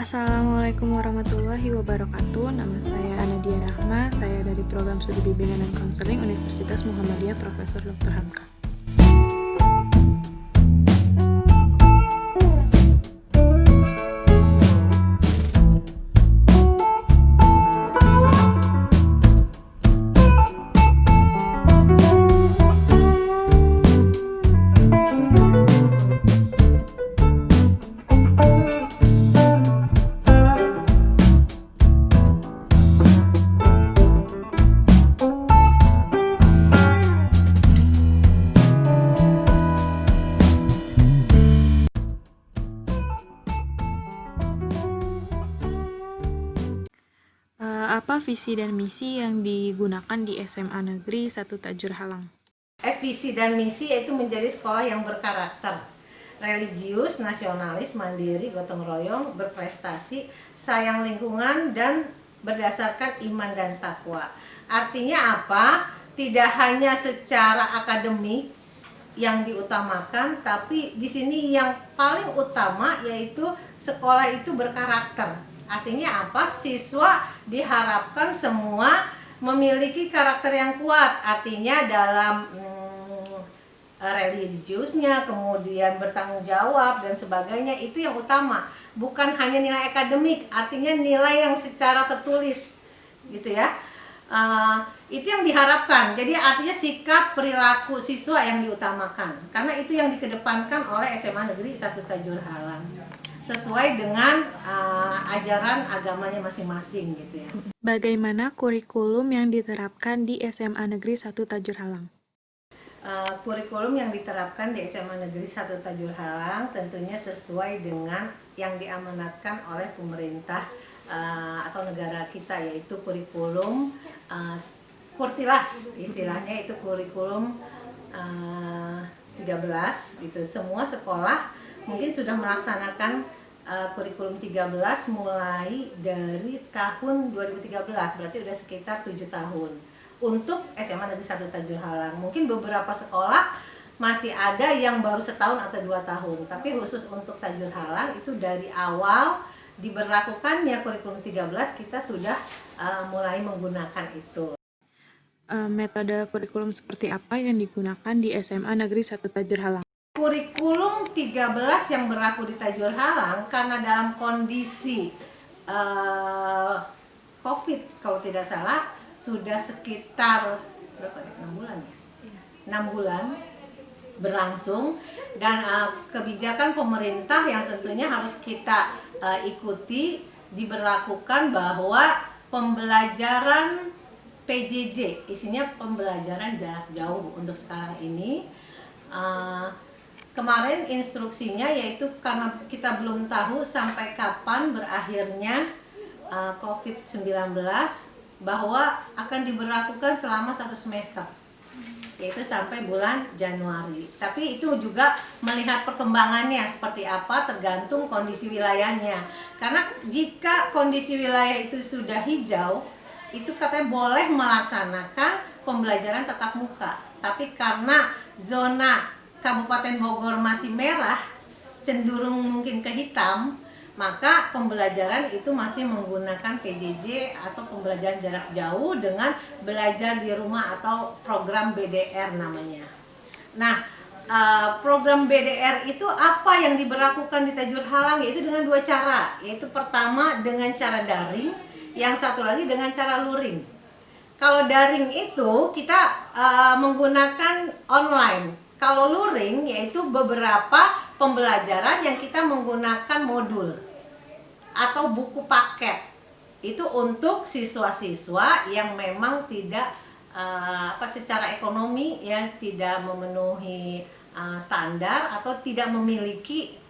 Assalamualaikum warahmatullahi wabarakatuh. Nama saya Anadia Rahma. Saya dari Program Studi Bimbingan dan Konseling Universitas Muhammadiyah Profesor Dr. Hamka. Apa visi dan misi yang digunakan di SMA Negeri 1 Tajur Halang? Visi dan misi yaitu menjadi sekolah yang berkarakter, religius, nasionalis, mandiri, gotong royong, berprestasi, sayang lingkungan, dan berdasarkan iman dan takwa. Artinya apa? Tidak hanya secara akademik yang diutamakan, tapi di sini yang paling utama yaitu sekolah itu berkarakter. Artinya apa? Siswa diharapkan semua memiliki karakter yang kuat. Artinya dalam religiusnya, kemudian bertanggung jawab dan sebagainya, itu yang utama. Bukan hanya nilai akademik, artinya nilai yang secara tertulis, gitu ya. Itu yang diharapkan. Jadi artinya sikap perilaku siswa yang diutamakan. Karena itu yang dikedepankan oleh SMA Negeri 1 Tajur Halang. Sesuai dengan ajaran agamanya masing-masing gitu ya. Bagaimana kurikulum yang diterapkan di SMA Negeri 1 Tajur Halang? Kurikulum yang diterapkan di SMA Negeri 1 Tajur Halang tentunya sesuai dengan yang diamanatkan oleh pemerintah atau negara kita, yaitu kurikulum Kurtilas, istilahnya itu kurikulum 13 gitu. Semua sekolah mungkin sudah melaksanakan kurikulum 13 mulai dari tahun 2013, berarti udah sekitar 7 tahun untuk SMA Negeri 1 Tajur Halang. Mungkin beberapa sekolah masih ada yang baru setahun atau 2 tahun, tapi khusus untuk Tajur Halang itu dari awal diberlakukannya kurikulum 13 kita sudah mulai menggunakan itu. Metode kurikulum seperti apa yang digunakan di SMA Negeri 1 Tajur Halang? Kurikulum 13 yang berlaku di Tajur Halang karena dalam kondisi COVID kalau tidak salah sudah sekitar berapa ya? 6 bulan ya? 6 bulan berlangsung, dan kebijakan pemerintah yang tentunya harus kita ikuti diberlakukan bahwa pembelajaran PJJ, isinya pembelajaran jarak jauh untuk sekarang ini. Kemarin instruksinya yaitu karena kita belum tahu sampai kapan berakhirnya COVID-19, bahwa akan diberlakukan selama 1 semester, yaitu sampai bulan Januari. Tapi itu juga melihat perkembangannya seperti apa, tergantung kondisi wilayahnya. Karena jika kondisi wilayah itu sudah hijau, itu katanya boleh melaksanakan pembelajaran tatap muka. Tapi karena zona Kabupaten Bogor masih merah, cenderung mungkin ke hitam, maka pembelajaran itu masih menggunakan PJJ atau pembelajaran jarak jauh dengan belajar di rumah atau program BDR namanya. Nah, program BDR itu apa yang diberlakukan di Tajur Halang, yaitu dengan 2 cara, yaitu pertama dengan cara daring, yang satu lagi dengan cara luring. Kalau daring itu kita menggunakan online. Kalau luring yaitu beberapa pembelajaran yang kita menggunakan modul atau buku paket. Itu untuk siswa-siswa yang memang tidak secara ekonomi ya tidak memenuhi standar atau tidak memiliki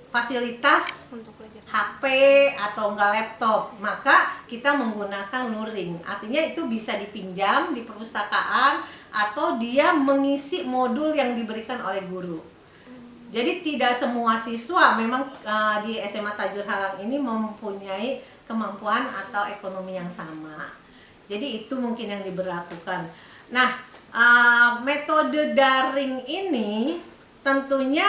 fasilitas untuk HP atau enggak laptop, maka kita menggunakan luring. Artinya itu bisa dipinjam di perpustakaan atau dia mengisi modul yang diberikan oleh guru. Jadi tidak semua siswa memang di SMA Tajur Halang ini mempunyai kemampuan atau ekonomi yang sama. Jadi itu mungkin yang diberlakukan. Nah, metode daring ini tentunya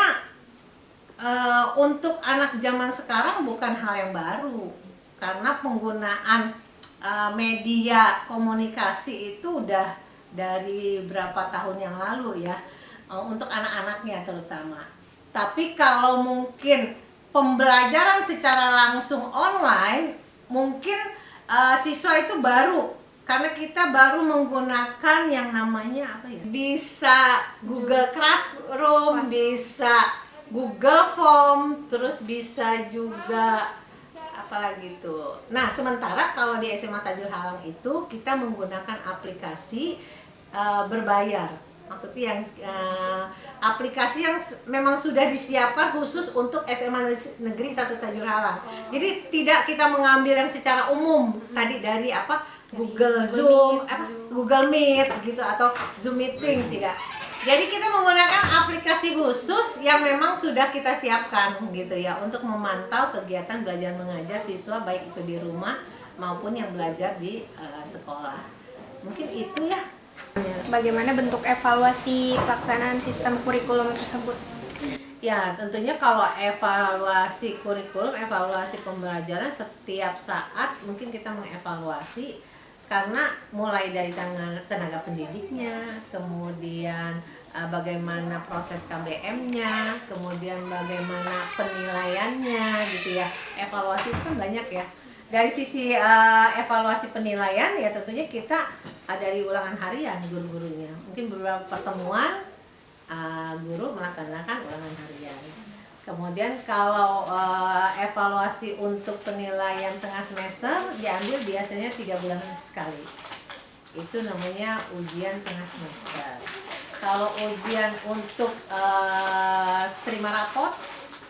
Untuk anak zaman sekarang bukan hal yang baru, karena penggunaan media komunikasi itu udah dari berapa tahun yang lalu ya, untuk anak-anaknya terutama. Tapi kalau mungkin pembelajaran secara langsung online, mungkin siswa itu baru, karena kita baru menggunakan yang namanya apa ya? Bisa Google Classroom, bisa Google Form, terus bisa juga apalagi tuh. Nah, sementara kalau di SMA Tajur Halang itu kita menggunakan aplikasi berbayar. Maksudnya yang aplikasi yang memang sudah disiapkan khusus untuk SMA Negeri 1 Tajur Halang. Jadi tidak kita mengambil yang secara umum tadi dari apa Google Zoom, Google Meet gitu atau Zoom Meeting, tidak. Jadi kita menggunakan aplikasi khusus yang memang sudah kita siapkan gitu ya untuk memantau kegiatan belajar mengajar siswa baik itu di rumah maupun yang belajar di sekolah. Mungkin itu ya. Bagaimana bentuk evaluasi pelaksanaan sistem kurikulum tersebut? Ya, tentunya kalau evaluasi kurikulum, evaluasi pembelajaran setiap saat mungkin kita mengevaluasi, karena mulai dari tenaga pendidiknya, kemudian bagaimana proses KBM-nya, kemudian bagaimana penilaiannya gitu ya. Evaluasi itu kan banyak ya. Dari sisi evaluasi penilaian ya tentunya kita dari ulangan harian guru-gurunya. Mungkin beberapa pertemuan guru melaksanakan ulangan harian. Kemudian kalau evaluasi untuk penilaian tengah semester diambil biasanya 3 bulan sekali. Itu namanya ujian tengah semester. Kalau ujian untuk terima rapot,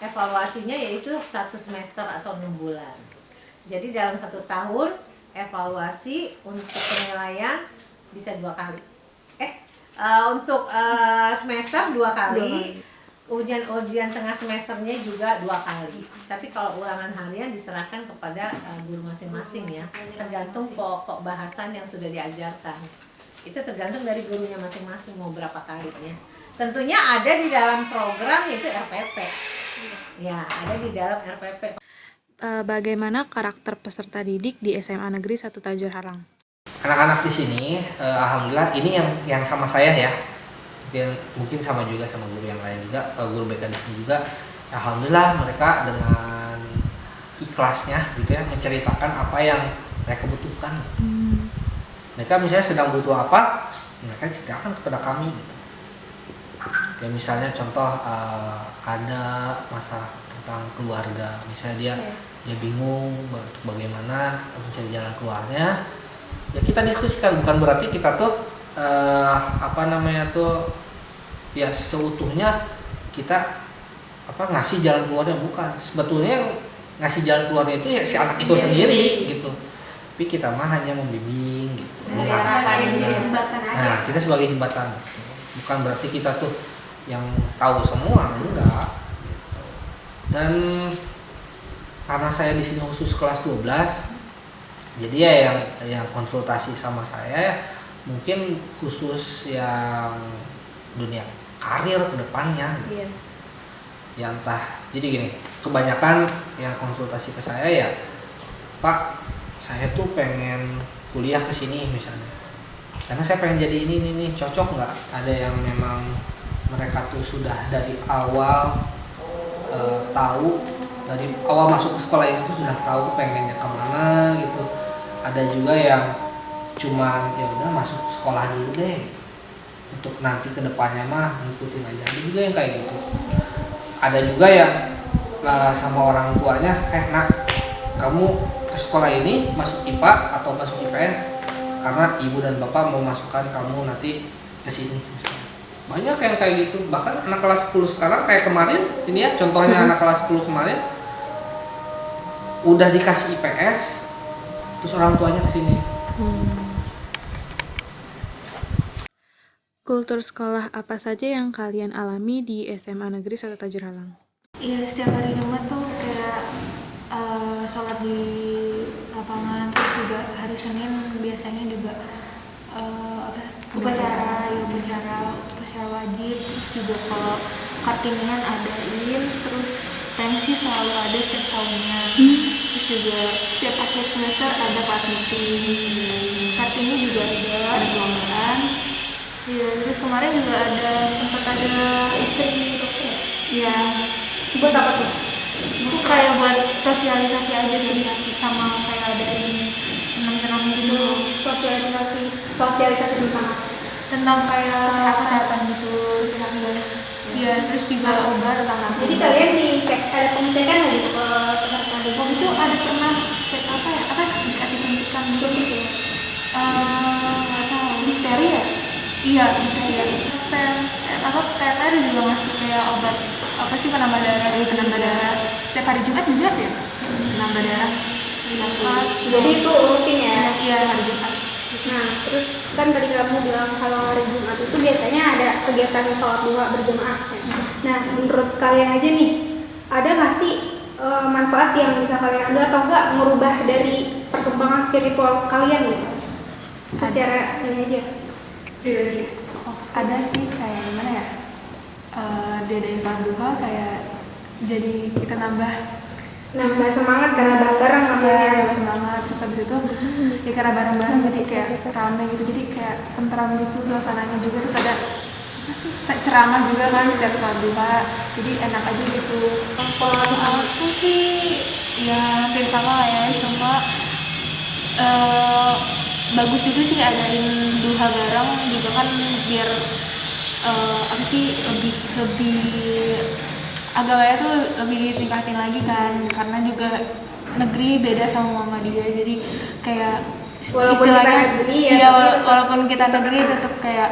evaluasinya yaitu 1 semester atau 6 bulan. Jadi dalam 1 tahun evaluasi untuk penilaian bisa 2 kali. Untuk semester 2 kali. Ujian tengah semesternya juga 2 kali. Tapi kalau ulangan harian diserahkan kepada guru masing-masing ya, tergantung pokok bahasan yang sudah diajarkan. Itu tergantung dari gurunya masing-masing mau berapa kalinya. Tentunya ada di dalam program yaitu RPP. Ya, ada di dalam RPP. Bagaimana karakter peserta didik di SMA Negeri 1 Tajur Halang? Anak-anak di sini, alhamdulillah ini yang sama saya ya. Mungkin sama juga sama guru yang lain juga, guru BK di sini juga. Alhamdulillah mereka dengan ikhlasnya gitu ya menceritakan apa yang mereka butuhkan. Mereka misalnya sedang butuh apa, mereka ceritakan kepada kami gitu. Ya misalnya contoh ada masalah tentang keluarga, misalnya dia bingung bagaimana mencari jalan keluarnya, ya kita diskusikan. Bukan berarti kita tuh ya seutuhnya kita ngasih jalan keluarnya, bukan. Sebetulnya yang ngasih jalan keluarnya itu ya si anak itu sendiri gitu. Tapi kita mah hanya membimbing gitu. Nah, kita sebagai jembatan. Bukan berarti kita tuh yang tahu semua, enggak. Dan karena saya di sini khusus kelas 12, jadi ya yang konsultasi sama saya mungkin khusus yang dunia karir ke depannya gitu. Iya. Ya entah, jadi gini, kebanyakan yang konsultasi ke saya ya, Pak, saya tuh pengen kuliah ke sini misalnya, karena saya pengen jadi ini cocok nggak? Ada yang memang mereka tuh sudah dari awal tahu, dari awal masuk ke sekolah itu sudah tahu pengennya kemana gitu. Ada juga yang cuman ya udah masuk sekolah dulu deh gitu. Untuk nanti kedepannya mah ngikutin aja. Ada juga yang kayak gitu. Ada juga yang sama orang tuanya, nak, kamu ke sekolah ini masuk IPA atau masuk IPS karena ibu dan bapak mau masukkan kamu nanti ke sini. Banyak yang kayak gitu. Bahkan anak kelas 10 sekarang kayak kemarin ini ya, contohnya anak kelas 10 kemarin udah dikasih IPS terus orang tuanya ke sini. Kultur sekolah apa saja yang kalian alami di SMA Negeri 1 Tajur Halang? Iya, setiap hari Jumat tuh kayak sholat di lapangan, terus juga hari Senin biasanya juga upacara wajib, terus juga kalau Kartinian adain, terus pensi selalu ada setiap tahunnya. Terus juga setiap akhir semester ada kelas meeting. Kartini juga ada perlombaan. Iya, terus kemarin juga sempat ada istri dokter. Iya. Buat apa tuh? Itu kayak buat sosialisasi aja sih, sama kayak ada senam-senam gitu. Sosialisasi Tentang kayak kesehatan gitu. Iya, terus juga obat tentang Jadi kalian ada pengecekan nggak gitu ke peserta waktu itu ada pernah cek dikasih suntikan gitu ya. Nggak tahu, difteri ya? Iya, difteri ya. PMR juga ngasih kayak obat penambah darah. Setiap hari Jumat juga ya, penambah darah. Jadi itu rutin ya? Iya, hari Jumat. Nah, terus kan tadi kamu bilang kalau hari Jumat itu biasanya ada kegiatan sholat duha berjamaah. Nah, menurut kalian aja nih, ada nggak sih manfaat yang bisa kalian ambil atau enggak merubah dari perkembangan spiritual kalian gitu? Secara ini aja, pribadi. Ada sih, kayak gimana ya, diadain sholat duha kayak jadi kita nambah semangat karena bareng-bareng nambah semangat. Terus habis itu ya karena bareng-bareng jadi kayak rame gitu, jadi kayak tentram gitu suasananya juga. Terus ada ceramah juga kan secara sholat duha, jadi enak aja gitu. Kalau aku sih ya hampir sama lah ya, cuma bagus juga sih adain duha bareng juga kan, biar lebih agamanya tuh lebih ditingkatin lagi kan, karena juga negeri beda sama Muhammadiyah, jadi kayak Walaupun istilahnya kita negeri ya, iya, tapi walaupun kita negeri tetap kayak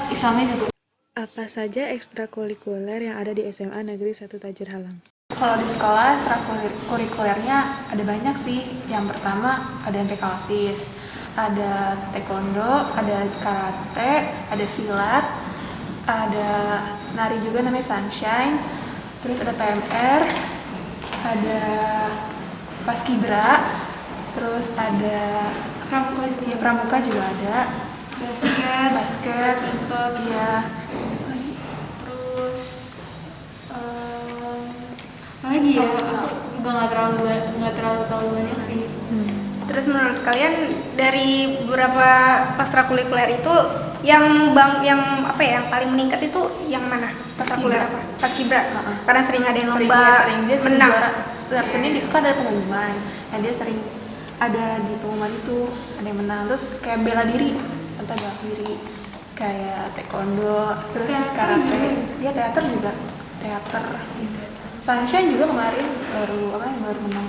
Islamnya juga. Apa saja ekstrakurikuler yang ada di SMA Negeri 1 Tajur Halang? Kalau di sekolah ekstrakurikulernya ada banyak sih. Yang pertama ada MPK OSIS, ada taekwondo, ada karate, ada silat, ada nari juga namanya Sunshine, terus ada PMR, ada paskibra, terus ada pramuka juga ada, basket, iya. Terus apa lagi ya? Aku juga nggak terlalu tahu banyak sih. Terus menurut kalian dari beberapa ekstrakurikuler itu yang paling meningkat itu yang mana? Ekstrakurikuler apa? Paskibra. Karena sering ada yang lomba Dia sering menang. juara. Setiap Senin kan ada pengumuman. Nah, dia sering ada di pengumuman itu, ada yang menang. Terus kayak bela diri, entah bela diri, kayak taekwondo, terus karate. Dia teater juga, teater. Sunshine juga kemarin baru menang.